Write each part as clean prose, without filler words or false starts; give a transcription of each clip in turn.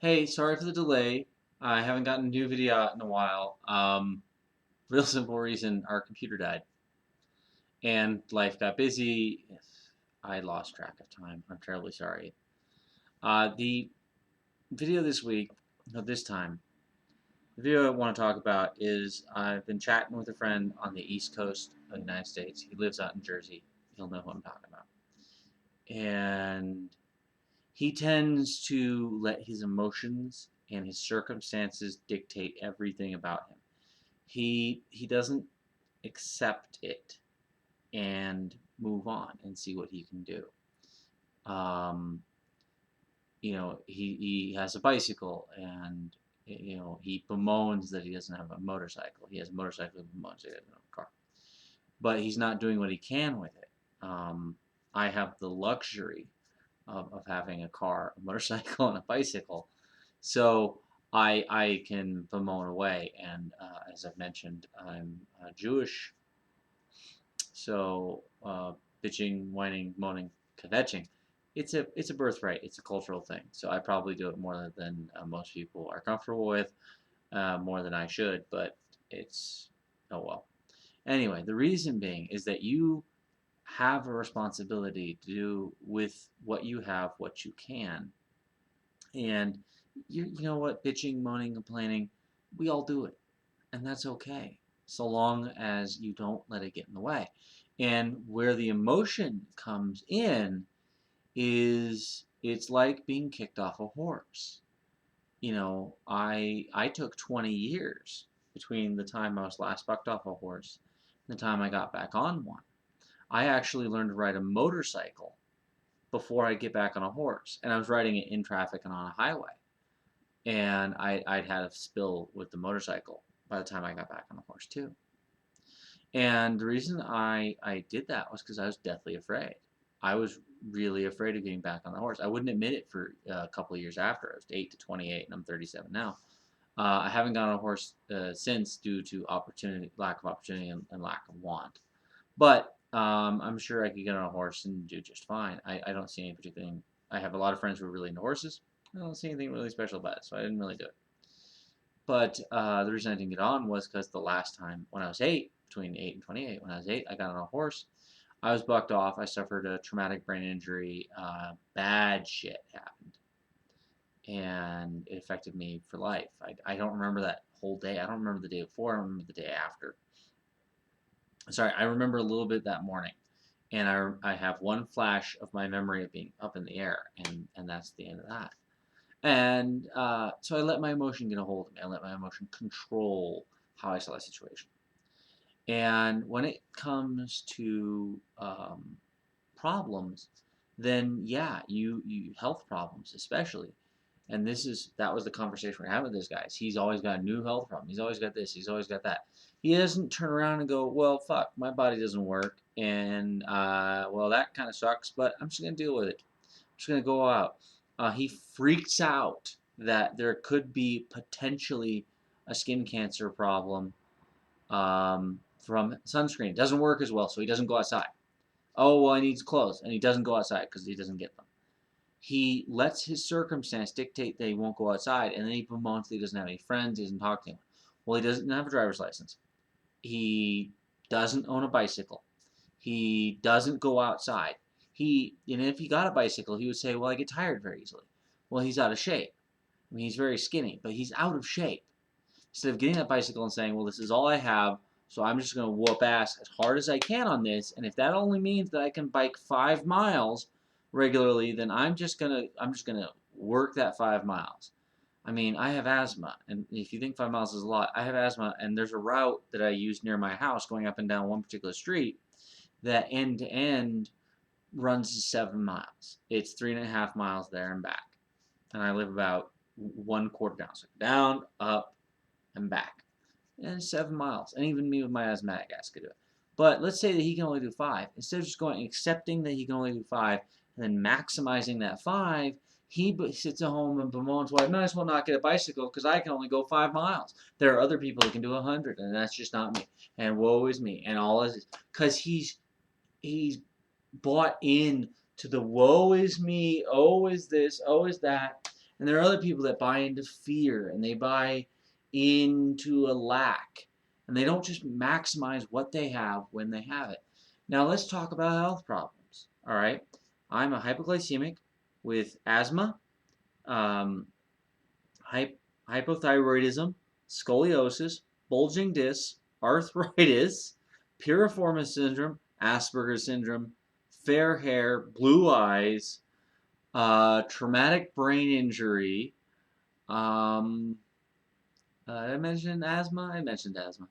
Hey, sorry for the delay. I haven't gotten a new video out in a while. Real simple reason, our computer died. And life got busy. I lost track of time. I'm terribly sorry. The video this week, no, this time, the video I want to talk about is I've been chatting with a friend on the East Coast of the United States. He lives out in Jersey. He'll know who I'm talking about. And he tends to let his emotions and his circumstances dictate everything about him. He doesn't accept it and move on and see what he can do. Um, he has a bicycle and he bemoans that he doesn't have a motorcycle. He has a motorcycle, he bemoans he doesn't have a car, but he's not doing what he can with it. I have the luxury of having a car, a motorcycle, and a bicycle, so I can bemoan away. And as I've mentioned, I'm Jewish, so bitching, whining, moaning, kvetching, it's a birthright. It's a cultural thing. So I probably do it more than most people are comfortable with, more than I should. But it's oh well. Anyway, the reason being is that you have a responsibility to do with what you have, what you can, and you know what, bitching, moaning, complaining, we all do it, and that's okay, so long as you don't let it get in the way. And where the emotion comes in is it's like being kicked off a horse. I took 20 years between the time I was last bucked off a horse and the time I got back on one. I actually learned to ride a motorcycle before I get back on a horse, and I was riding it in traffic and on a highway. And I'd had a spill with the motorcycle by the time I got back on the horse too. And the reason I did that was because I was deathly afraid. I was really afraid of getting back on the horse. I wouldn't admit it for a couple of years after. I was 8 to 28, and I'm 37 now. I haven't gotten on a horse since due to lack of opportunity, and lack of want. But I'm sure I could get on a horse and do just fine. I don't see any particular thing. I have a lot of friends who are really into horses. I don't see anything really special about it, so I didn't really do it. But the reason I didn't get on was because the last time when I was 8, between 8 and 28, when I was 8, I got on a horse. I was bucked off. I suffered a traumatic brain injury. Bad shit happened. And it affected me for life. I don't remember that whole day. I don't remember the day before. I don't remember the day after. Sorry, I remember a little bit that morning. And I have one flash of my memory of being up in the air, and that's the end of that. And so I let my emotion get a hold of me. I let my emotion control how I saw the situation. And when it comes to problems, then yeah, you health problems especially. And that was the conversation we're having with this guy. He's always got a new health problem. He's always got this. He's always got that. He doesn't turn around and go, well, fuck, my body doesn't work, and well, that kind of sucks. But I'm just gonna deal with it. I'm just gonna go out. He freaks out that there could be potentially a skin cancer problem from sunscreen. It doesn't work as well, so he doesn't go outside. Oh, well, he needs clothes, and he doesn't go outside because he doesn't get them. He lets his circumstance dictate that he won't go outside, and then he bemoans that he doesn't have any friends, he doesn't talk to anyone. Well, he doesn't have a driver's license. He doesn't own a bicycle. He doesn't go outside. And if he got a bicycle, he would say, well, I get tired very easily. Well, he's out of shape. I mean, he's very skinny, but he's out of shape. Instead of getting that bicycle and saying, well, this is all I have, so I'm just going to whoop ass as hard as I can on this, and if that only means that I can bike 5 miles regularly, then I'm just gonna work that 5 miles. I mean, I have asthma, and if you think 5 miles is a lot, I have asthma, and there's a route that I use near my house going up and down one particular street that end to end runs 7 miles. It's 3.5 miles there and back, and I live about 1/4 down, so down, up, and back, and 7 miles. And even me with my asthmatic ass could do it. But let's say that he can only do 5. Instead of just accepting that he can only do 5, and then maximizing that 5, he sits at home and bemoans, well, I might as well not get a bicycle because I can only go 5 miles. There are other people who can do 100, and that's just not me. And woe is me. And all is because he's bought in to the woe is me, oh is this, oh is that, And there are other people that buy into fear and they buy into a lack. And they don't just maximize what they have when they have it. Now let's talk about health problems. All right. I'm a hypoglycemic with asthma, um, hypothyroidism, scoliosis, bulging discs, arthritis, piriformis syndrome, Asperger's syndrome, fair hair, blue eyes, traumatic brain injury. Um, I mentioned asthma. I mentioned asthma,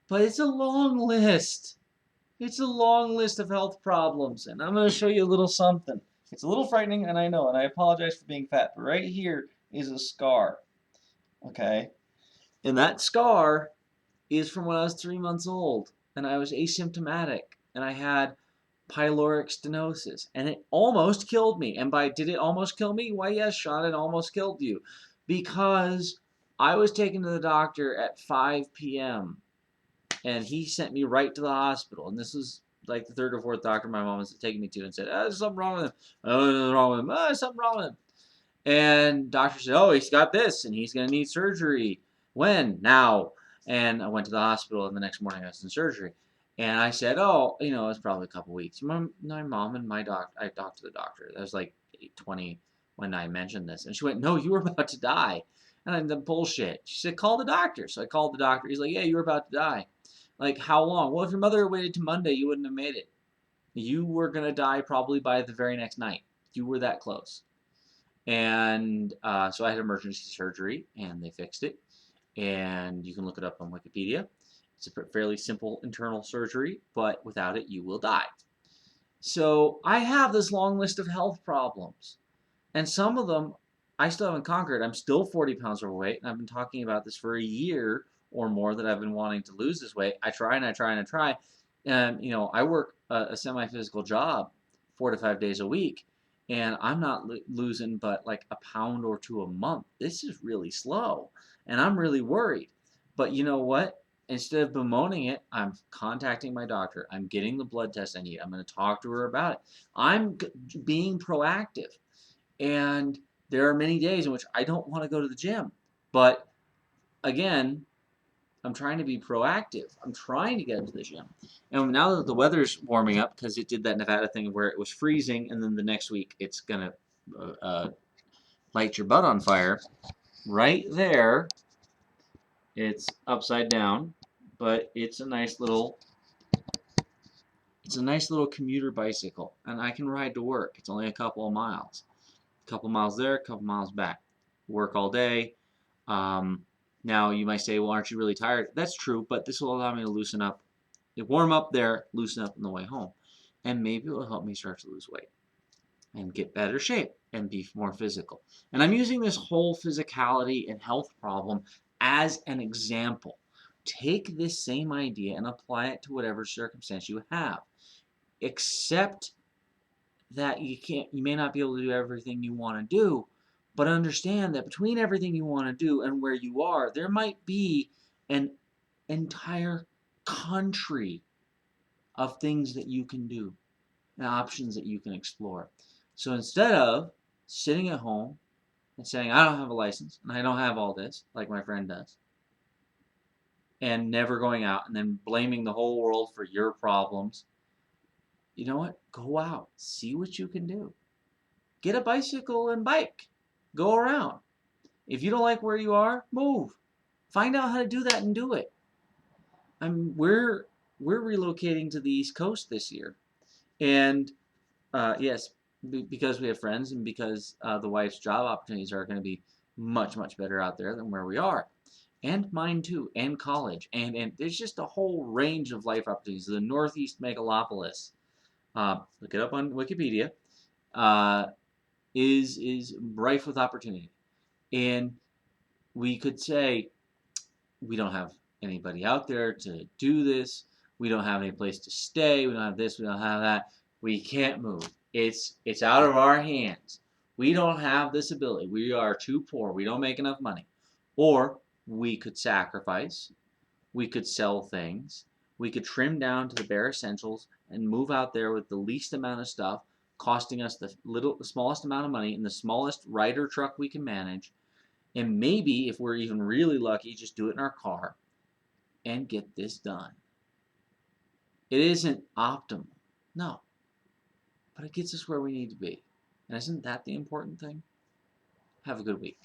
but it's a long list. It's a long list of health problems, and I'm going to show you a little something. It's a little frightening, and I know, and I apologize for being fat, but right here is a scar. Okay, and that scar is from when I was 3 months old, and I was asymptomatic, and I had pyloric stenosis, and it almost killed me. And by did it almost kill me? Why, yes, Sean, it almost killed you, because I was taken to the doctor at 5 p.m. and he sent me right to the hospital. And this was like the third or fourth doctor my mom was taking me to, and said, "There's something wrong with him. Oh, there's wrong with him. Oh, there's something wrong with him." And doctor said, "Oh, he's got this, and he's going to need surgery. When? Now." And I went to the hospital, and the next morning I was in surgery. And I said, "Oh, it's probably a couple weeks." My mom and I talked to the doctor. That was like 8:20 when I mentioned this. And she went, "No, you were about to die." And I said, "Bullshit." She said, "Call the doctor." So I called the doctor. He's like, "Yeah, you were about to die." Like, how long? Well, if your mother had waited to Monday, you wouldn't have made it. You were going to die probably by the very next night. You were that close. And so I had emergency surgery, and they fixed it. And you can look it up on Wikipedia. It's a fairly simple internal surgery, but without it, you will die. So I have this long list of health problems, and some of them I still haven't conquered. I'm still 40 pounds overweight, and I've been talking about this for a year or more that I've been wanting to lose this weight. I try and I try and I try. And, I work a semi-physical job 4 to 5 days a week, and I'm not losing but like a pound or two a month. This is really slow, and I'm really worried. But you know what? Instead of bemoaning it, I'm contacting my doctor. I'm getting the blood test I need. I'm going to talk to her about it. I'm being proactive. And there are many days in which I don't want to go to the gym. But again, I'm trying to be proactive. I'm trying to get into the gym. And now that the weather's warming up, because it did that Nevada thing where it was freezing, and then the next week it's going to light your butt on fire. Right there, it's upside down, but it's a nice little commuter bicycle, and I can ride to work. It's only a couple of miles. A couple miles there, a couple miles back. Work all day. Now you might say, well, aren't you really tired? That's true, but this will allow me to loosen up, warm up there, loosen up on the way home. And maybe it will help me start to lose weight and get better shape and be more physical. And I'm using this whole physicality and health problem as an example. Take this same idea and apply it to whatever circumstance you have. Accept that you may not be able to do everything you want to do, but understand that between everything you want to do and where you are, there might be an entire country of things that you can do and options that you can explore. So instead of sitting at home and saying, I don't have a license and I don't have all this, like my friend does, and never going out and then blaming the whole world for your problems, you know what? Go out. See what you can do. Get a bicycle and bike. Go around. If you don't like where you are, move. Find out how to do that and do it. We're relocating to the East Coast this year, and yes, because we have friends and because the wife's job opportunities are going to be much better out there than where we are, and mine too, and college, and there's just a whole range of life opportunities. The Northeast Megalopolis, look it up on Wikipedia, is rife with opportunity. And we could say, we don't have anybody out there to do this. We don't have any place to stay. We don't have this. We don't have that. We can't move. It's out of our hands. We don't have this ability. We are too poor. We don't make enough money. Or we could sacrifice. We could sell things. We could trim down to the bare essentials and move out there with the least amount of stuff, costing us the smallest amount of money in the smallest rider truck we can manage, and maybe if we're even really lucky, just do it in our car and get this done. It isn't optimal, no, but it gets us where we need to be. And isn't that the important thing? Have a good week.